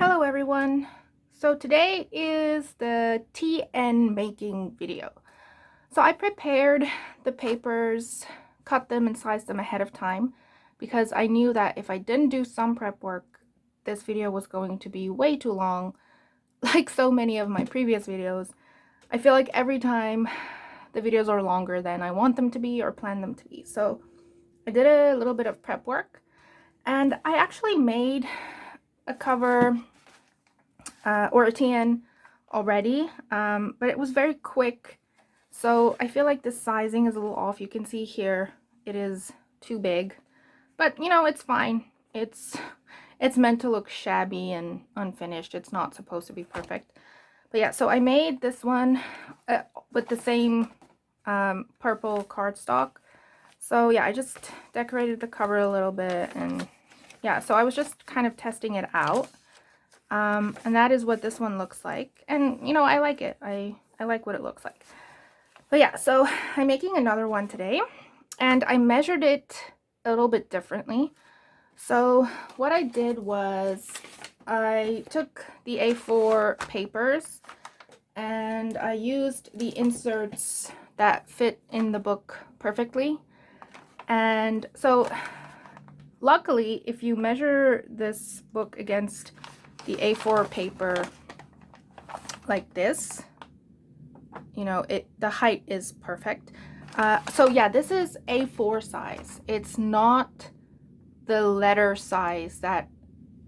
Hello everyone! So today is the TN making video. So I prepared the papers, cut them and sized them ahead of time because I knew that if I didn't do some prep work, this video was going to be way too long, like so many of my previous videos. I feel like every time the videos are longer than I want them to be or plan them to be. So I did a little bit of prep work and I actually made a cover or a TN already, but it was very quick, so I feel like the sizing is a little off. You can see here it is too big, but you know, it's fine. It's meant to look shabby and unfinished. It's not supposed to be perfect. But yeah, so I made this one with the same purple cardstock. So yeah, I just decorated the cover a little bit, and yeah, so I was just kind of testing it out. And that is what this one looks like. And, you know, I like it. I like what it looks like. But yeah, so I'm making another one today. And I measured it a little bit differently. So what I did was I took the A4 papers and I used the inserts that fit in the book perfectly. And so luckily, if you measure this book against the A4 paper like this, you know, the height is perfect. So yeah, this is A4 size. It's not the letter size that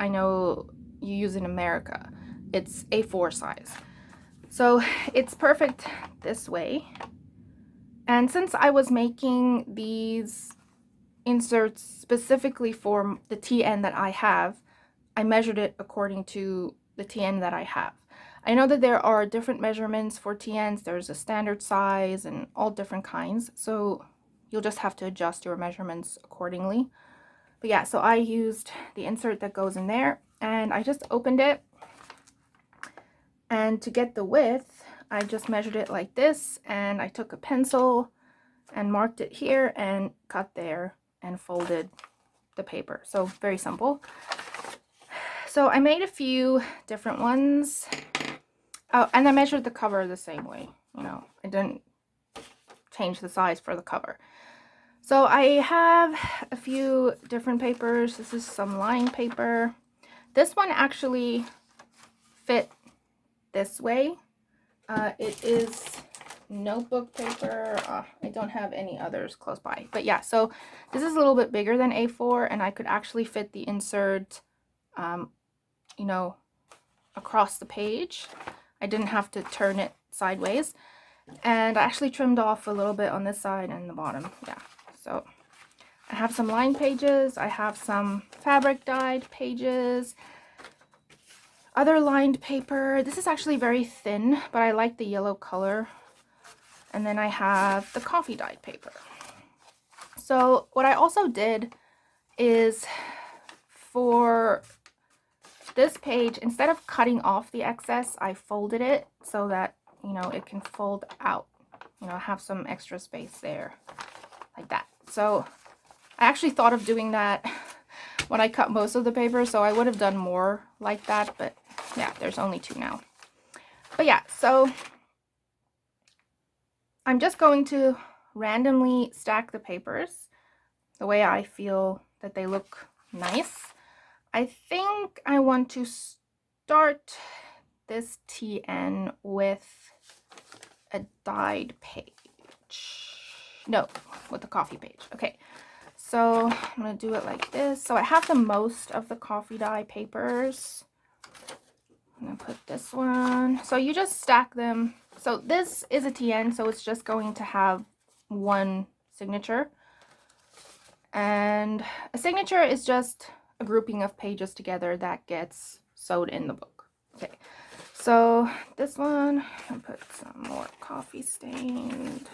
I know you use in America. It's A4 size. So it's perfect this way. And since I was making these inserts specifically for the TN that I have, I measured it according to the TN that I have. I know that there are different measurements for TNs. There's a standard size and all different kinds. So you'll just have to adjust your measurements accordingly. But yeah, so I used the insert that goes in there and I just opened it. And to get the width, I just measured it like this, and I took a pencil and marked it here and cut there and folded the paper. So very simple. So I made a few different ones. Oh, and I measured the cover the same way. You know, I didn't change the size for the cover. So I have a few different papers. This is some lined paper. This one actually fit this way. It is notebook paper. I don't have any others close by. But yeah, so this is a little bit bigger than A4, and I could actually fit the insert you know, across the page. I didn't have to turn it sideways. And I actually trimmed off a little bit on this side and the bottom. Yeah, so I have some lined pages. I have some fabric dyed pages. Other lined paper. This is actually very thin, but I like the yellow color. And then I have the coffee dyed paper. So what I also did is for this page, instead of cutting off the excess, I folded it so that, you know, it can fold out, you know, have some extra space there like that. So I actually thought of doing that when I cut most of the paper, so I would have done more like that, but yeah, there's only two now. But yeah, so I'm just going to randomly stack the papers the way I feel that they look nice. I think I want to start this TN with a dyed page. No, with the coffee page. Okay, so I'm going to do it like this. So I have the most of the coffee dye papers. I'm going to put this one. So you just stack them. So this is a TN, so it's just going to have one signature. And a signature is just a grouping of pages together that gets sewed in the book. Okay, so this one, I'm gonna put some more coffee stained.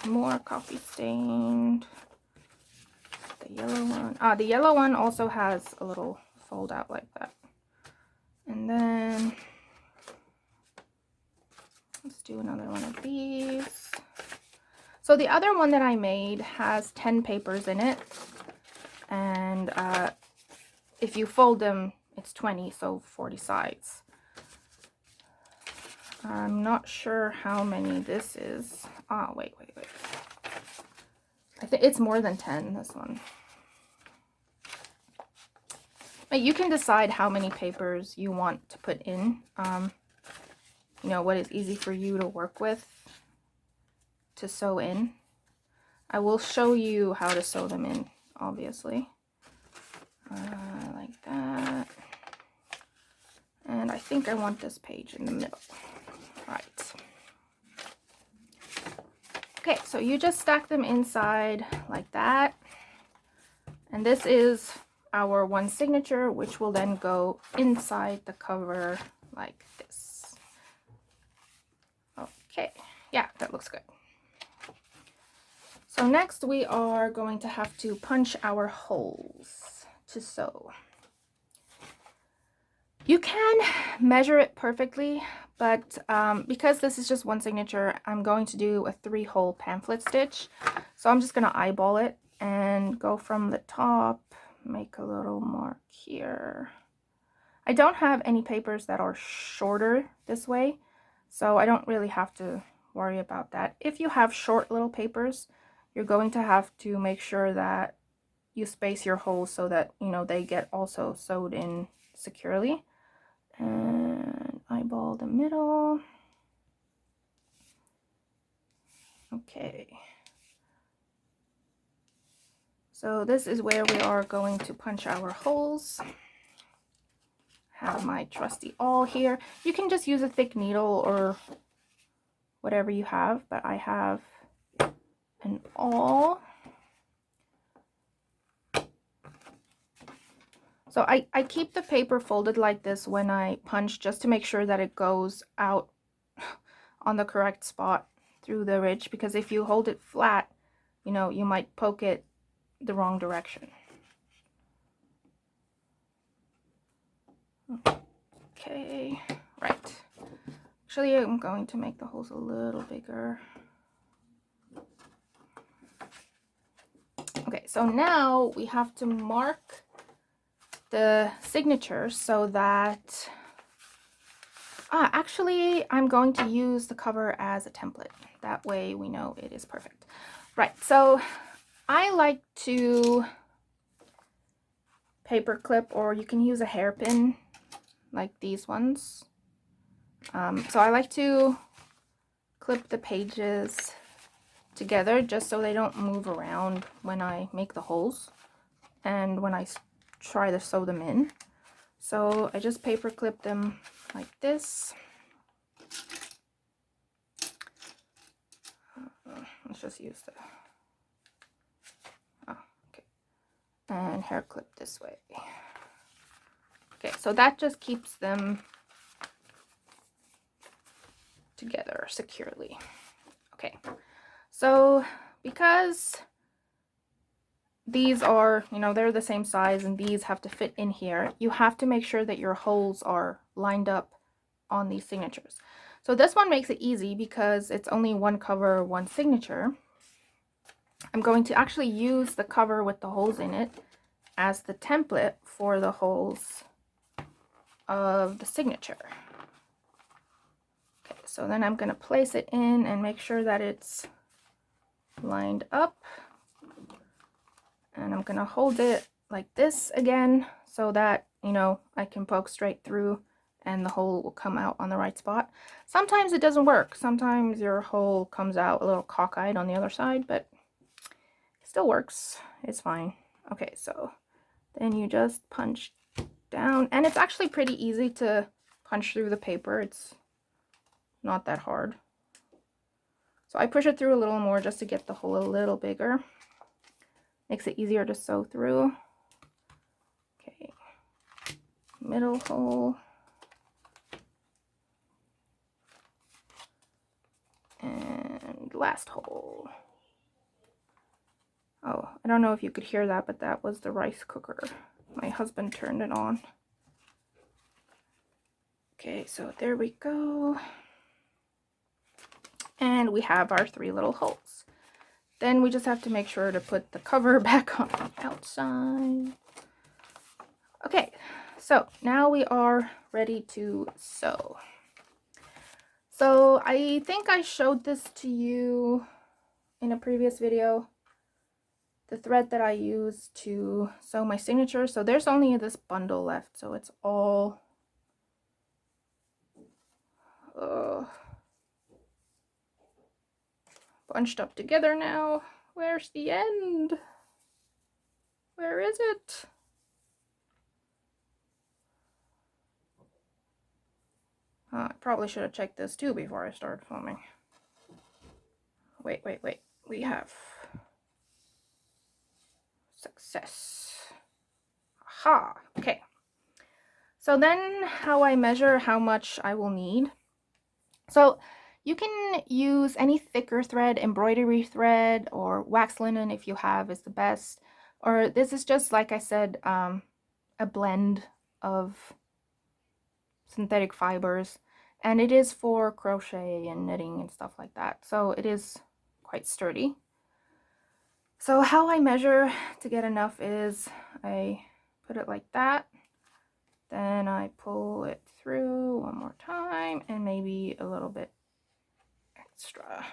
More coffee stained. The yellow one. The yellow one also has a little fold out like that. And then let's do another one of these. So the other one that I made has 10 papers in it. and if you fold them, it's 20, so 40 sides. I'm not sure how many this is. Oh, wait. I think it's more than 10, this one. But you can decide how many papers you want to put in. You know, what is easy for you to work with to sew in. I will show you how to sew them in, obviously. Like that. And I think I want this page in the middle. Right. Okay, so you just stack them inside like that. And this is our one signature, which will then go inside the cover like this. Okay, yeah, that looks good. So next we are going to have to punch our holes to sew. You can measure it perfectly, but because this is just one signature, I'm going to do a 3-hole pamphlet stitch. So I'm just going to eyeball it and go from the top, make a little mark here. I don't have any papers that are shorter this way, so I don't really have to worry about that. If you have short little papers, you're going to have to make sure that you space your holes so that, you know, they get also sewed in securely. And eyeball the middle. Okay. So this is where we are going to punch our holes. Have my trusty awl here. You can just use a thick needle or whatever you have, but I have an awl. So I keep the paper folded like this when I punch, just to make sure that it goes out on the correct spot through the ridge, because if you hold it flat, you know, you might poke it the wrong direction. Okay, right. Actually, I'm going to make the holes a little bigger. Okay, so now we have to mark the signatures so that actually I'm going to use the cover as a template. That way we know it is perfect. Right, so I like to paper clip, or you can use a hairpin like these ones. So I like to clip the pages together just so they don't move around when I make the holes and when I try to sew them in. So I just paper clip them like this. Let's just use the and hair clip this way. Okay, so that just keeps them together securely. Okay, so because these are, you know, they're the same size and these have to fit in here, you have to make sure that your holes are lined up on these signatures. So this one makes it easy because it's only one cover, one signature. I'm going to actually use the cover with the holes in it as the template for the holes of the signature. Okay, so then I'm going to place it in and make sure that it's lined up. And I'm going to hold it like this again so that, you know, I can poke straight through and the hole will come out on the right spot. Sometimes it doesn't work. Sometimes your hole comes out a little cockeyed on the other side, but it still works. It's fine. Okay, so then you just punch down, and it's actually pretty easy to punch through the paper. It's not that hard. So I push it through a little more just to get the hole a little bigger. Makes it easier to sew through. Okay, middle hole. And last hole. Oh, I don't know if you could hear that, but that was the rice cooker. My husband turned it on. Okay, so there we go. And we have our 3 little holes. Then we just have to make sure to put the cover back on the outside. Okay, so now we are ready to sew. So I think I showed this to you in a previous video, the thread that I use to sew my signature. So there's only this bundle left, so it's all bunched up together now. Where's the end? Where is it? I probably should have checked this too before I started filming. Wait. We have success. Aha. Okay. So then how I measure how much I will need. So you can use any thicker thread, embroidery thread, or wax linen if you have is the best. Or this is just, like I said, a blend of synthetic fibers. And it is for crochet and knitting and stuff like that. So it is quite sturdy. So how I measure to get enough is I put it like that. Then I pull it through one more time and maybe a little bit extra.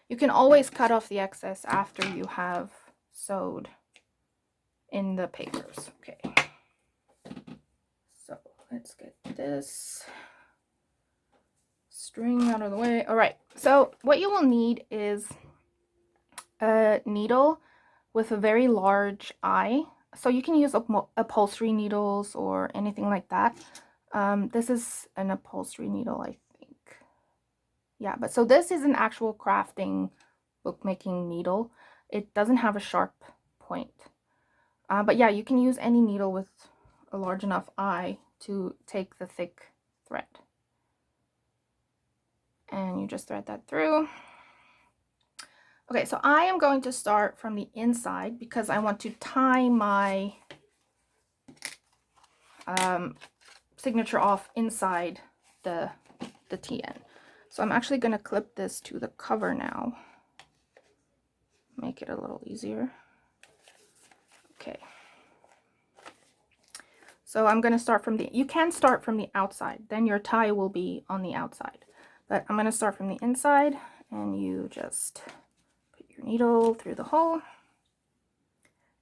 You can always cut off the excess after you have sewed in the papers. Okay. So let's get this string out of the way. All right. So what you will need is a needle with a very large eye. So you can use upholstery needles or anything like that. This is an upholstery needle, I think. Yeah, but so this is an actual crafting bookmaking needle. It doesn't have a sharp point. But yeah, you can use any needle with a large enough eye to take the thick thread. And you just thread that through. Okay, so I am going to start from the inside because I want to tie my signature off inside the TN. So I'm actually going to clip this to the cover now. Make it a little easier. Okay. So I'm going to start from you can start from the outside, then your tie will be on the outside. But I'm going to start from the inside, and you just put your needle through the hole.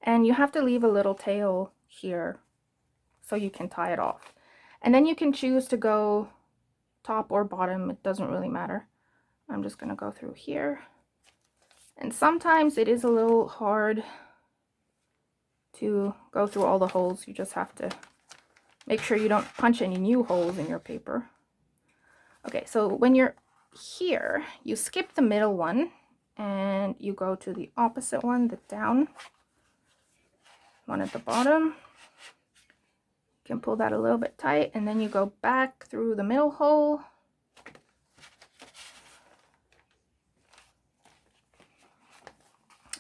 And you have to leave a little tail here so you can tie it off. And then you can choose to go top or bottom, it doesn't really matter. I'm just going to go through here. And sometimes it is a little hard to go through all the holes. You just have to make sure you don't punch any new holes in your paper. Okay, so when you're here, you skip the middle one and you go to the opposite one, the down one at the bottom. You can pull that a little bit tight, and then you go back through the middle hole.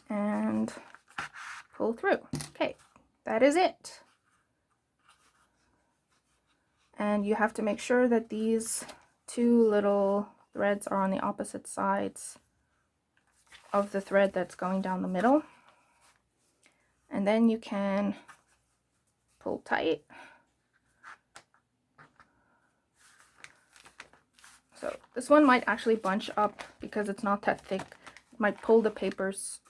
And pull through. Okay, that is it. And you have to make sure that these two little threads are on the opposite sides of the thread that's going down the middle. And then you can pull tight. So this one might actually bunch up because it's not that thick. It might pull the papers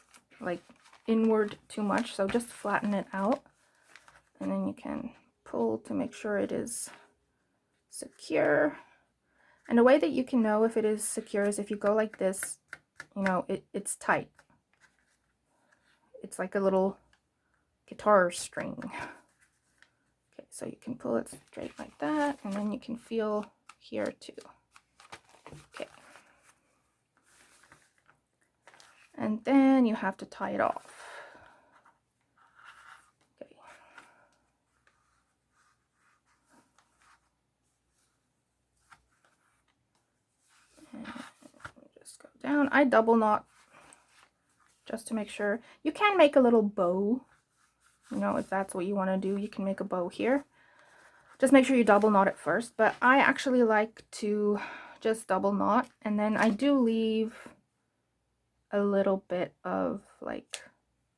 like inward too much, so just flatten it out. And then you can pull to make sure it is secure. And the way that you can know if it is secure is if you go like this, you know, it's tight. It's like a little guitar string. Okay, so you can pull it straight like that, and then you can feel here too. Okay. And then you have to tie it off. Okay. And just go down. I double knot just to make sure. You can make a little bow, you know, if that's what you want to do. You can make a bow here. Just make sure you double knot it first, but I actually like to just double knot, and then I do leave a little bit of like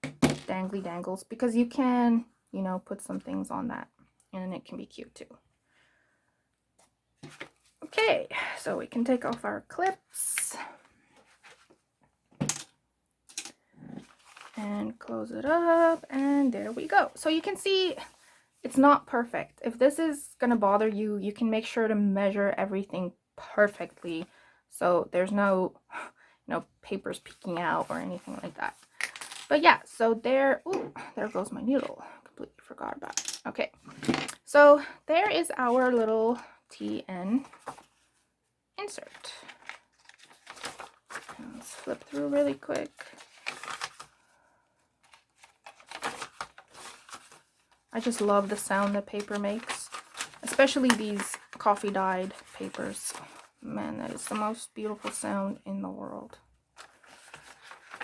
dangly dangles, because you can, you know, put some things on that and it can be cute too. Okay, so we can take off our clips and close it up, and there we go. So you can see it's not perfect. If this is gonna bother you, you can make sure to measure everything perfectly so there's no, you know, papers peeking out or anything like that. But yeah, so there, ooh, there goes my needle. Completely forgot about it. Okay, so there is our little TN insert. Let's flip through really quick. I just love the sound that paper makes, especially these coffee dyed papers. Man, that is the most beautiful sound in the world.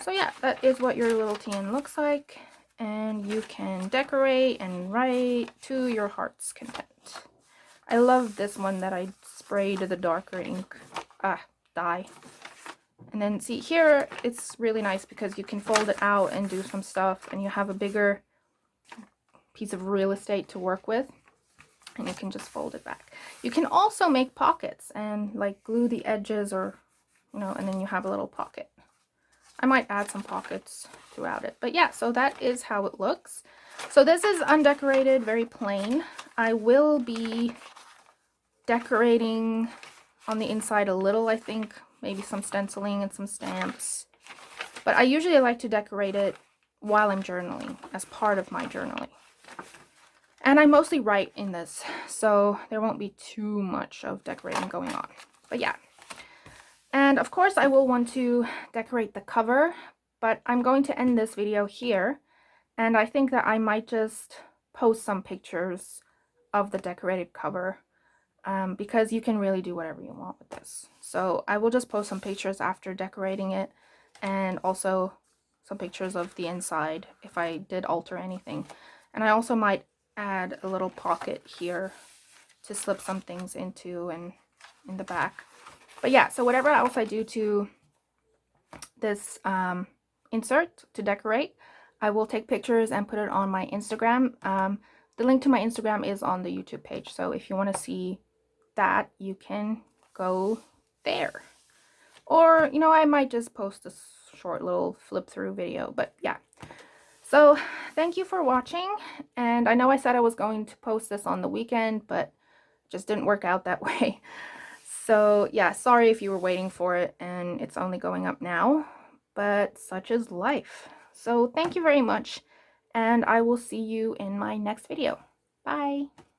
So yeah, that is what your little TN looks like, and you can decorate and write to your heart's content. I love this one that I sprayed the darker ink dye. And then see here, it's really nice because you can fold it out and do some stuff, and you have a bigger piece of real estate to work with, and you can just fold it back. You can also make pockets and like glue the edges, or you know, and then you have a little pocket. I might add some pockets throughout it, but yeah, so that is how it looks. So this is undecorated, very plain. I will be decorating on the inside a little, I think, maybe some stenciling and some stamps, but I usually like to decorate it while I'm journaling, as part of my journaling. And I mostly write in this, so there won't be too much of decorating going on. But yeah. And of course I will want to decorate the cover, but I'm going to end this video here. And I think that I might just post some pictures of the decorated cover, because you can really do whatever you want with this. So I will just post some pictures after decorating it, and also some pictures of the inside if I did alter anything. And I also might add a little pocket here to slip some things into, and in the back. But yeah, so whatever else I do to this insert to decorate, I will take pictures and put it on my Instagram. The link to my Instagram is on the YouTube page, so if you want to see that, you can go there. Or, you know, I might just post a short little flip through video, but yeah. So thank you for watching, and I know I said I was going to post this on the weekend, but it just didn't work out that way. So yeah, sorry if you were waiting for it and it's only going up now, but such is life. So thank you very much, and I will see you in my next video. Bye!